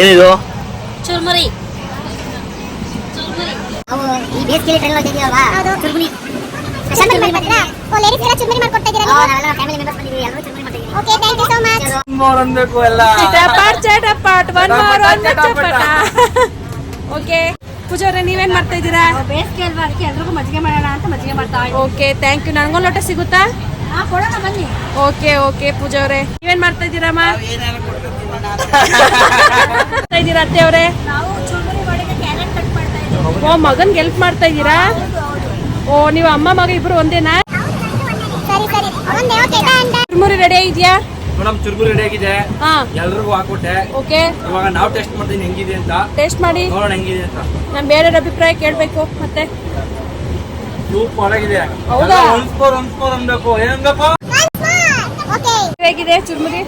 ಏನಿದು? ಚುರ್ಮುರಿ. ಅವು ಈ ಬೇಸಿಗೆಯಲ್ಲಿ ಟ್ರೈನ್ ಹೋಗ್ತಾ ಇದೀವಲ್ವಾ, ಚುರ್ಮುರಿ ಸ್ಪೆಷಲ್ ಚುರ್ಮುರಿ ಮಾಡ್ತೀರಾ? ಓ ಲೇಡೀಸ್ ಎಲ್ಲ ಚುರ್ಮುರಿ ಮಾಡ್ಕೊಡ್ತಾ ಇದ್ದೀರಾ ನೀವು? ನಾವೆಲ್ಲ ಫ್ಯಾಮಿಲಿ ಮೆಂಬರ್ಸ್ ಬಂದಿದ್ದೀವಿ, ಎಲ್ಲರೂ ಚುರ್ಮುರಿ ಮಾಡ್ತಾ ಇದ್ದೀವಿ. Okay, thank you so much. More ಅನ್ಬೇಕು ಎಲ್ಲ. ಚಟಪಟ್ ಒನ್ ಮೋರ್ ಒನ್ ಚಟಪಟ. ಓಕೆ ಪೂಜಾ ಅವರೇ, ನೀವೇನ್ ಮಾಡ್ತಾ ಇದ್ದೀರಾ? ಬೇಸಿಗೆ ಅಲ್ವಾ, ಅದಕ್ಕೆ ಎಲ್ರಿಗೂ ಮಜ್ಜಿಗೆ ಮಾಡೋಣ ಅಂತ ಮಜ್ಜಿಗೆ ಮಾಡ್ತಾ ಇದ್ದೀವಿ. Okay, thank you. ನನಗೊಂದು ಲೋಟ ಸಿಗುತ್ತಾ? ಕೊಡೋಣ ಬನ್ನಿ. ಓಕೆ ಓಕೆ ಪೂಜಾ ಅವರೇ, ನೀವೇನ್ ಮಾಡ್ತಾ ಇದ್ದೀರಮ್ಮ? ಮಾಡ್ತಾ ಇದ್ದೀರಾ ಅತ್ತೆ ಅವರೇ? ನಾವು ಚುರ್ಮುರಿ ಮಾಡಿಗೆ ಕ್ಯಾರೆಟ್ ಕಟ್ ಮಾಡ್ತಾ ಇದ್ದೀವಿ. ಓ, ಮಗನ್ಗೆ ಹೆಲ್ಪ್ ಮಾಡ್ತಾ ಇದ್ದೀರಾ? ಓ, ನೀವು ಅಮ್ಮ ಮಗ ಇಬ್ರು ಒಂದೇನಾ? ಸರಿ ಸರಿ, ಒಂದೇ. Okay, done. ಚುರ್ಮುರಿ ರೆಡಿ ಆಗಿದ್ಯಾ? ಮೇಡಮ್ ಚುರ್ಮುರಿ ರೆಡಿ ಆಗಿದೆ, ಹಾ ಎಲ್ರಿಗೂ ಹಾಕೊಟ್ಟೆ. ಓಕೆ, ಇವಾಗ ನಾವು ಟೆಸ್ಟ್ ಮಾಡ್ತೀನಿ ಹೆಂಗಿದೆ ಅಂತ. ಟೇಸ್ಟ್ ಮಾಡಿ ನೋಡೋಣ ಹೆಂಗಿದೆ ಅಂತ. ನಾನು ಬೇರೆಯವ್ರ ಅಭಿಪ್ರಾಯ ಕೇಳಬೇಕು ಮತ್ತೆ. ಸೂಪರ್ ಆಗಿದೆ. ಹೌದಾ? ಒನ್ಸ್ಕೋರ್ ಅನ್ಬೇಕು. ಏನ್ ಬೇಕು? ಓಕೆ, ಹೇಗಿದೆ ಚುರ್ಮುರಿ?